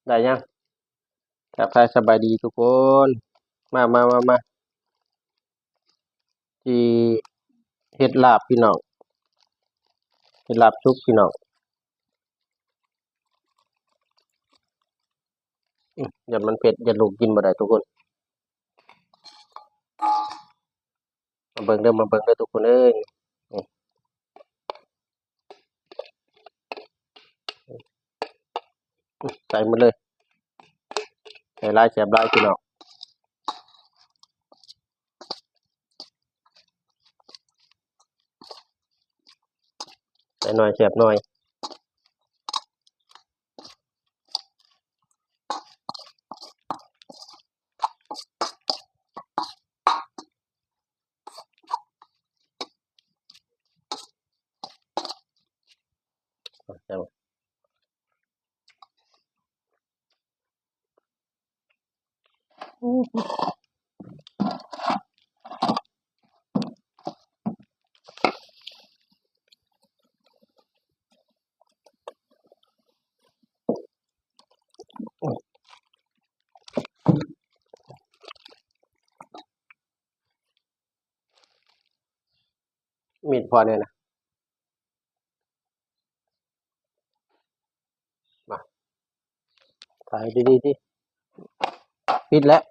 ได้ยังทักทายสบายดีทุกคนมาที่เฮ็ดลาบพี่น้องเฮ็ดลาบสุกพี่น้องอย่ามันเผ็ดอย่าลูกกินบ่ได้ทุกคนมาเบิ่งเด้อทุกคนเอ้ยนี่ใส่หมดเลยใส่หลายแซ่บหลายพี่น้องใส่น้อยแซ่บน้อยใส่หมดมีดพอเนี่ยนะมาถ่ายดีๆติปิดแล้ว